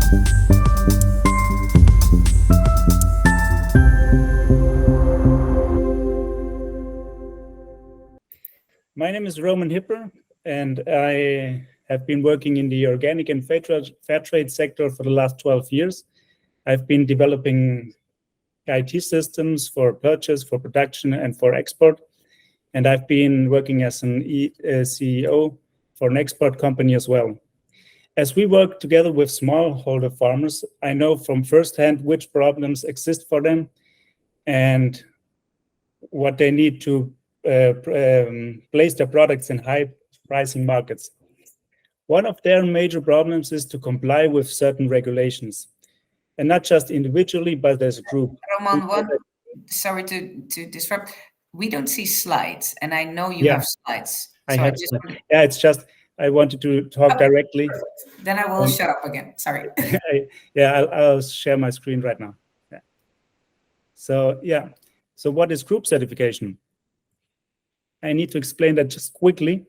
My name is Roman Hipper, and I have been working in the organic and fair trade sector for the last 12 years. I've been developing IT systems for purchase, for production, and for export. And I've been working as an CEO for an export company as well. As we work together with smallholder farmers, I know from firsthand which problems exist for them and what they need to place their products in high pricing markets. One of their major problems is to comply with certain regulations, and not just individually, but as a group. Roman, sorry to disrupt. We don't see slides, and I know you have slides. It's just I wanted to talk directly. Then I will shut up again. Sorry. I'll share my screen right now. So what is group certification? I need to explain that just quickly.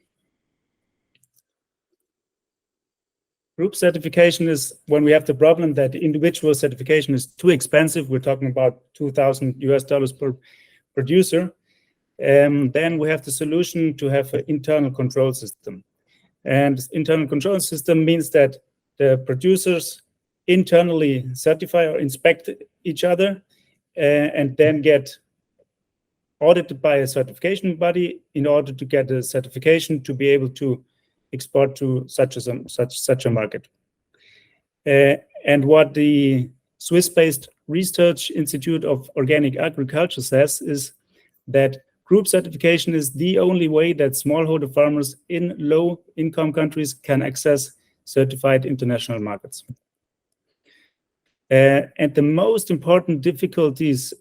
Group certification is when we have the problem that individual certification is too expensive. We're talking about $2,000 per producer. Then we have the solution to have an internal control system. And internal control system means that the producers internally certify or inspect each other and then get audited by a certification body in order to get a certification to be able to export to such a market. And what the Swiss-based Research Institute of Organic Agriculture says is that group certification is the only way that smallholder farmers in low-income countries can access certified international markets. And the most important difficulties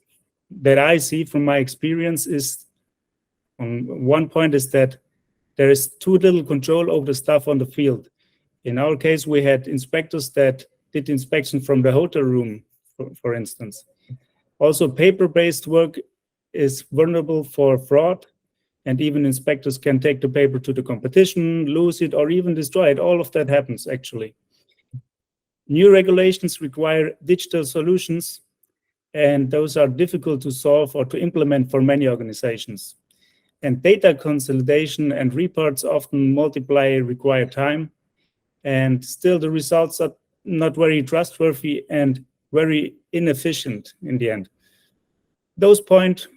that I see from my experience is, on one point, is that there is too little control over the stuff on the field. In our case, we had inspectors that did inspection from the hotel room, for instance. Also, paper-based work is vulnerable for fraud, and even inspectors can take the paper to the competition, lose it, or even destroy it. All of that happens, actually. New regulations require digital solutions, and those are difficult to solve or to implement for many organizations. And data consolidation and reports often require time, and still the results are not very trustworthy and very inefficient in the end. Those points,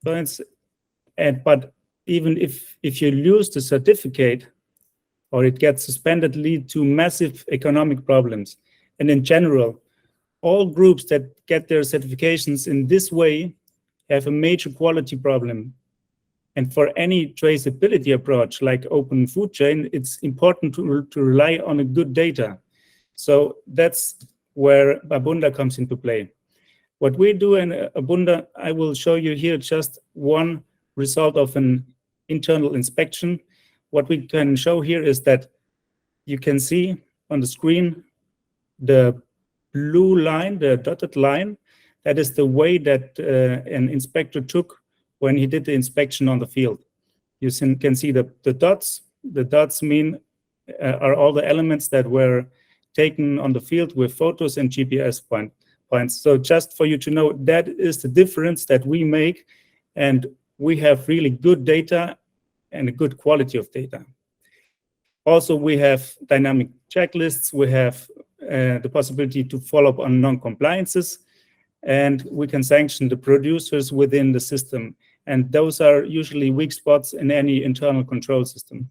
but even if you lose the certificate or it gets suspended, lead to massive economic problems. And in general, all groups that get their certifications in this way have a major quality problem. And for any traceability approach, like open food chain, it's important to rely on a good data. So that's where Abunda comes into play. What we do in Abunda, I will show you here just one result of an internal inspection. What we can show here is that you can see on the screen the blue line, the dotted line. That is the way that an inspector took when he did the inspection on the field. You can see the dots. The dots mean are all the elements that were taken on the field with photos and GPS points. So just for you to know, that is the difference that we make, and we have really good data and a good quality of data. Also, we have dynamic checklists. We have the possibility to follow up on non-compliances, and we can sanction the producers within the system. And those are usually weak spots in any internal control system.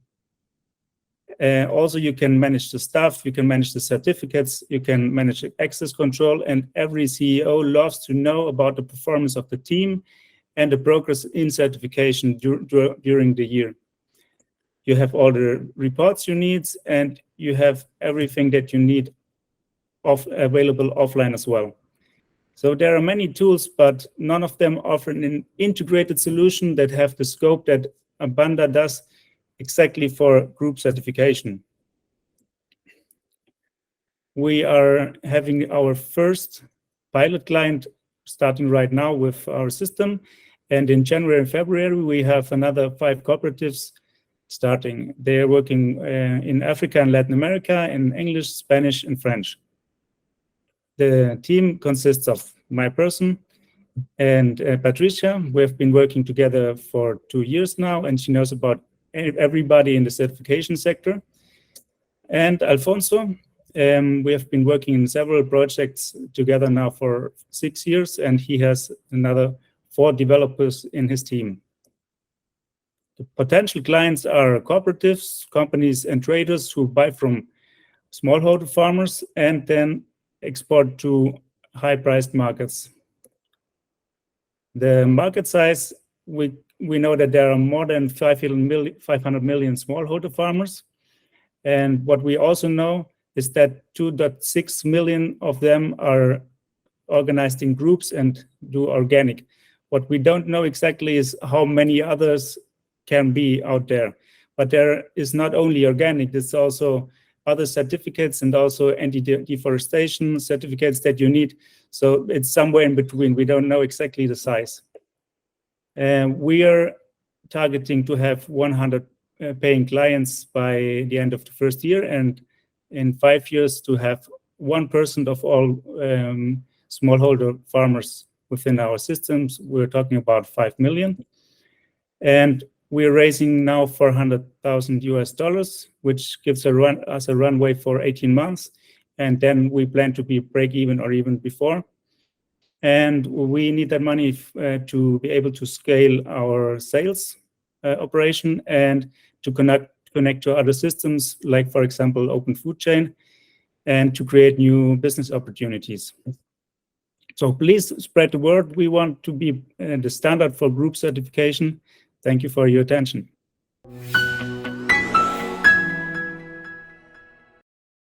Also, you can manage the staff, you can manage the certificates, you can manage access control, and every CEO loves to know about the performance of the team and the progress in certification during the year. You have all the reports you need, and you have everything that you need available offline as well. So there are many tools, but none of them offer an integrated solution that have the scope that Abunda does exactly for group certification. We are having our first pilot client starting right now with our system. And in January and February, we have another 5 cooperatives starting. They are working in Africa and Latin America in English, Spanish, and French. The team consists of my person and Patricia. We have been working together for 2 years now, and she knows about everybody in the certification sector. And Alfonso, we have been working in several projects together now for 6 years, and he has another 4 developers in his team. The potential clients are cooperatives, companies, and traders who buy from smallholder farmers and then export to high-priced markets. The market size, we know that there are more than 500 million smallholder farmers. And what we also know is that 2.6 million of them are organized in groups and do organic. What we don't know exactly is how many others can be out there. But there is not only organic, there's also other certificates and also anti-deforestation certificates that you need. So it's somewhere in between. We don't know exactly the size. We are targeting to have 100 paying clients by the end of the first year, and in 5 years to have 1% of all smallholder farmers within our systems. We're talking about 5 million. And we're raising now $400,000, which gives us a runway for 18 months. And then we plan to be break even or even before. And we need that money to be able to scale our sales operation and to connect to other systems, like, for example, Open Food Chain, and to create new business opportunities. So please spread the word. We want to be the standard for group certification. Thank you for your attention.